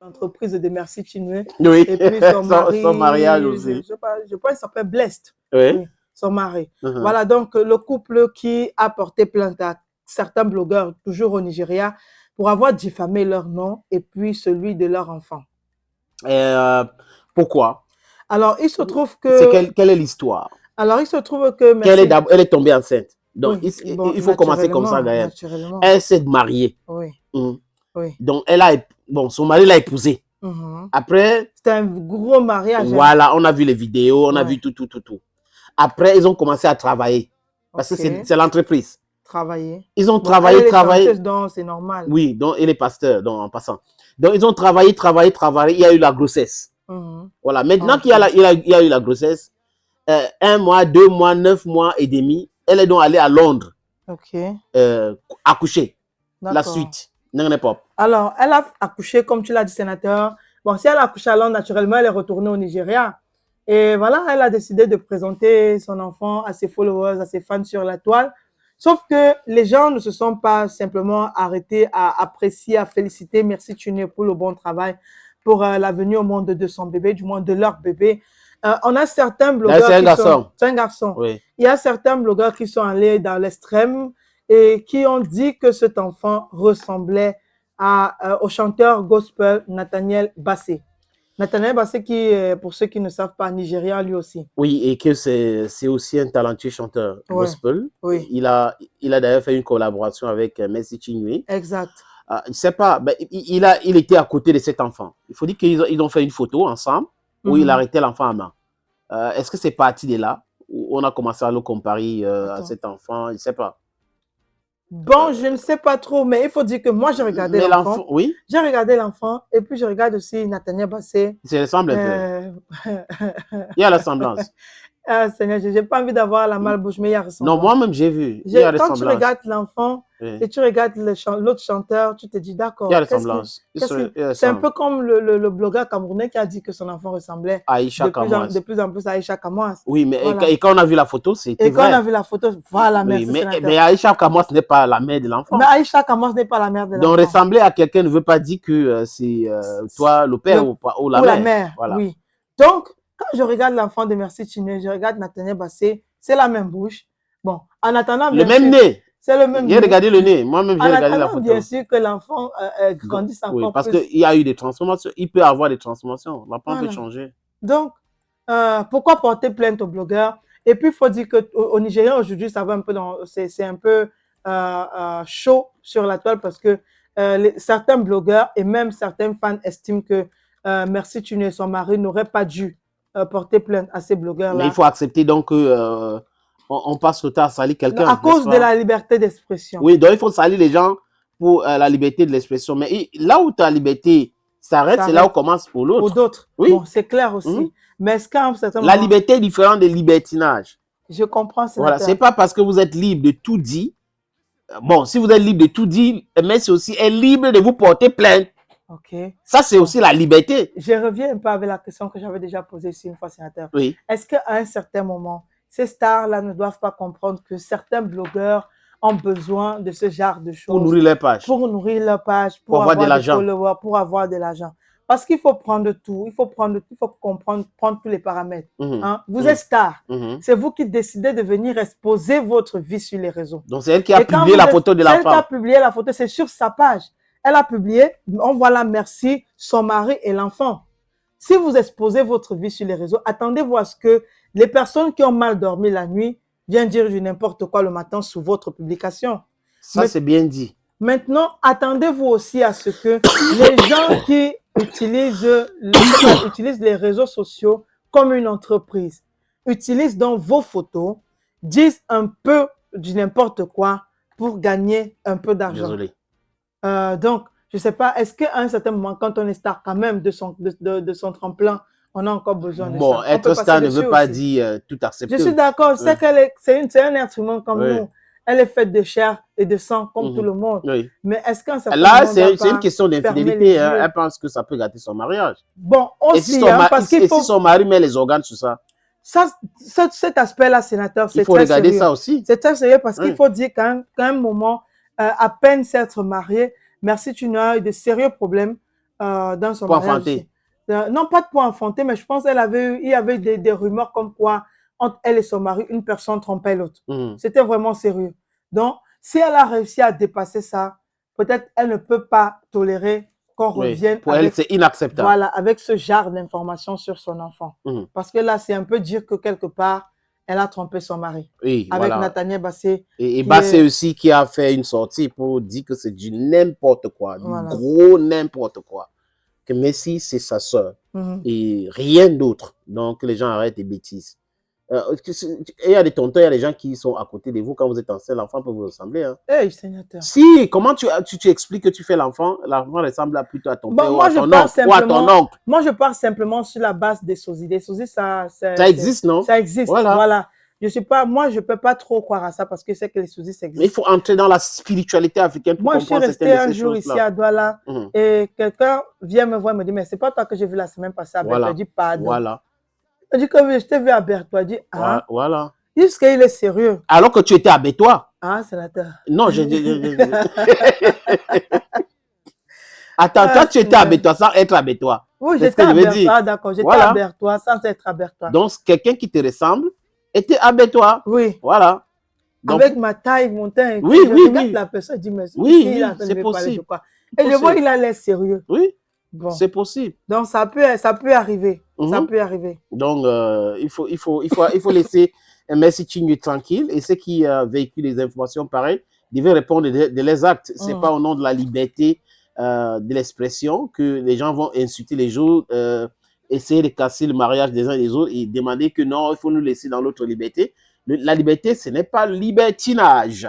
l'entreprise de Merci Chinwe. Oui, Et puis son mari, son mariage aussi. je sais pas, je pense qu'il s'appelle Blessed. Oui. Oui, son mari. Voilà, donc le couple qui a porté plainte à certains blogueurs, toujours au Nigeria, pour avoir diffamé leur nom et puis celui de leur enfant. Pourquoi? Alors, il se trouve que... Quelle est l'histoire? Alors, il se trouve que... Elle est tombée enceinte. Donc, oui, il faut commencer comme ça, Gaëlle. Elle s'est mariée. Oui. Oui. Donc, son mari l'a épousée. Après... C'était un gros mariage. Voilà, on a vu les vidéos, on a vu tout. Après, ils ont commencé à travailler. Parce que c'est l'entreprise. Travailler. Ils ont travaillé. Donc, c'est normal. Oui, donc, et les pasteurs, donc, en passant. Donc, ils ont travaillé. Il y a eu la grossesse. Voilà, maintenant qu'il y a eu la grossesse, 1 mois, 2 mois, 9 mois et demi, elle est donc allée à Londres accoucher. La suite. Alors, elle a accouché, comme tu l'as dit, sénateur. Bon, si elle a accouché à Londres, naturellement, elle est retournée au Nigeria. Et voilà, elle a décidé de présenter son enfant à ses followers, à ses fans sur la toile. Sauf que les gens ne se sont pas simplement arrêtés à apprécier, à féliciter Merci Chinwe pour le bon travail, pour la venue au monde de son bébé, du moins de leur bébé. On a certains blogueurs c'est un garçon. Oui. Il y a certains blogueurs qui sont allés dans l'extrême et qui ont dit que cet enfant ressemblait au chanteur gospel Nathaniel Bassey. Nathaniel Bassey qui, pour ceux qui ne savent pas, nigérien lui aussi. Oui, et que c'est aussi un talentueux chanteur gospel. Oui. Il a d'ailleurs fait une collaboration avec Merci Chinwe. Exact. Je ne sais pas, il était à côté de cet enfant. Il faut dire qu'ils ont fait une photo ensemble où il arrêtait l'enfant à main. Est-ce que c'est parti de là où on a commencé à le comparer à cet enfant? Je ne sais pas. Bon, je ne sais pas trop, mais il faut dire que moi, j'ai regardé l'enfant. Oui. J'ai regardé l'enfant et puis je regarde aussi Nathaniel Bassey. Il se ressemble un peu. Il y a la ressemblance. Seigneur, je n'ai pas envie d'avoir la malbouche, mais il y a ressemblance. Non, moi-même, j'ai vu. Il y a quand tu regardes l'enfant et tu regardes l'autre chanteur, tu te dis d'accord. Il y a ressemblance. C'est un peu comme le blogueur camerounais qui a dit que son enfant ressemblait de plus en plus à Aïcha Kamwas. Oui, mais et quand on a vu la photo, c'était vrai. Et quand on a vu la photo, voilà, merci. Mais Aïcha Kamwas n'est pas la mère de l'enfant. Mais Aïcha Kamwas n'est pas la mère de l'enfant. Donc, ressembler à quelqu'un ne veut pas dire que c'est toi, le père ou la mère. Voilà. Oui. Donc, quand je regarde l'enfant de Merci Chinwe, je regarde Nathaniel Bassey, c'est la même bouche. Bon, en attendant, le même nez. C'est le même nez. J'ai regardé le nez. Moi-même, j'ai regardé la photo. Bien sûr que l'enfant grandisse encore oui, parce qu'il y a eu des transformations. Il peut avoir des transformations. L'enfant peut changer. Donc, pourquoi porter plainte aux blogueurs? Et puis, il faut dire qu'au Nigeria, aujourd'hui, ça va un peu c'est un peu chaud sur la toile parce que certains blogueurs et même certains fans estiment que Merci Chinwe et son mari n'auraient pas dû porter plainte à ces blogueurs-là. Mais il faut accepter donc que on passe le temps à salir quelqu'un. À cause de la liberté d'expression. Oui, donc il faut salir les gens pour la liberté de l'expression. Mais là où ta liberté s'arrête, c'est là où commence pour l'autre. Pour d'autres. Oui. Bon, c'est clair aussi. Mais est-ce qu'à un certain moment... La liberté est différente de libertinage. Je comprends, sénateur. Voilà, c'est pas parce que vous êtes libre de tout dire. Bon, si vous êtes libre de tout dire, mais c'est aussi être libre de vous porter plainte. Ok. Ça, c'est aussi la liberté. Je reviens un peu avec la question que j'avais déjà posée ici une fois, sénateur. Oui. Est-ce qu'à un certain moment, ces stars-là ne doivent pas comprendre que certains blogueurs ont besoin de ce genre de choses pour nourrir leur page, pour avoir de l'argent, pour avoir de l'argent. Parce qu'il faut prendre tout, il faut comprendre, prendre tous les paramètres. Vous êtes star, c'est vous qui décidez de venir exposer votre vie sur les réseaux. Donc c'est elle qui a publié la photo de la femme. C'est elle qui a publié la photo, c'est sur sa page. Elle a publié, on voit là, merci, son mari et l'enfant. Si vous exposez votre vie sur les réseaux, attendez-vous à ce que les personnes qui ont mal dormi la nuit viennent dire du n'importe quoi le matin sous votre publication. Ça, c'est bien dit. Maintenant, attendez-vous aussi à ce que les gens qui utilisent les réseaux sociaux comme une entreprise, utilisent donc vos photos, disent un peu du n'importe quoi pour gagner un peu d'argent. Désolé. Donc, je ne sais pas, est-ce qu'à un certain moment, quand on est star quand même de son tremplin, on a encore besoin de ça? Bon, être star ne veut pas dire tout accepter. Je suis d'accord, c'est un être humain comme nous. Elle est faite de chair et de sang comme tout le monde. Oui. Mais est-ce qu'un certain là, moment... Là, c'est une question d'infidélité. Elle pense que ça peut gâter son mariage. Bon, aussi, parce qu'il faut... si son mari met les organes sur ça? Cet aspect-là, sénateur, c'est très sérieux. Il faut regarder ça aussi. C'est très sérieux parce qu'il faut dire qu'à un moment, à peine s'être marié, Merci Chinwe a eu de sérieux problèmes dans son Pour mariage enfanter. aussi. Non, pas pour enfanter, mais je pense il y avait des rumeurs comme quoi, entre elle et son mari, une personne trompait l'autre. C'était vraiment sérieux. Donc, si elle a réussi à dépasser ça, peut-être elle ne peut pas tolérer qu'on revienne pour elle, c'est inacceptable. Voilà, avec ce genre d'informations sur son enfant. Parce que là, c'est un peu dire que quelque part, elle a trompé son mari. Oui, avec voilà. Nathaniel Bassé. Et Bassé aussi qui a fait une sortie pour dire que c'est du n'importe quoi, Voilà. du gros n'importe quoi. Que Messi, c'est sa sœur. Et rien d'autre. Donc, les gens arrêtent les bêtises. Il y a des tontons, il y a des gens qui sont à côté de vous quand vous êtes enceinte, l'enfant peut vous ressembler. Hein. Hey, Seigneur. Si, comment tu expliques que tu fais l'enfant ressemble plutôt à ton père ou à ton oncle ou à ton oncle. Moi, je pars simplement sur la base des sosies. Des sosies, ça existe, non? Ça existe, voilà. Moi, je ne peux pas trop croire à ça parce que c'est que les sosies, ça existe. Mais il faut entrer dans la spiritualité africaine pour comprendre certaines choses. Moi, je suis resté un jour ici à Douala et quelqu'un vient me voir et me dit, mais c'est pas toi que j'ai vu la semaine passée à Berthois. Je dis, pardon. Voilà. Je dis, comme je t'ai vu à Berthois. Je dis, ah. Voilà. Jusqu'il est sérieux. Alors que tu étais à Bétois. Ah, sénateur. Non, Attends, toi, tu étais à Bétois sans être à Bétois. Oui, j'étais à Berthois. Ah, d'accord. J'étais à Berthois sans être à Berthois. Donc, quelqu'un qui te ressemble était à Bétois. Oui. Voilà. Donc, avec ma taille, mon teint. Oui, oui. La personne dit, mais oui, c'est possible. Et je vois, il a l'air sérieux. Oui. Bon. C'est possible. Donc, ça peut arriver. Ça peut arriver. Donc, il faut laisser Messi Chingue tranquille. Et ceux qui véhiculent les informations pareilles devaient répondre de leurs actes. Ce n'est pas au nom de la liberté de l'expression que les gens vont insulter les jours, essayer de casser le mariage des uns et des autres et demander que non, il faut nous laisser dans notre liberté. La liberté, ce n'est pas libertinage.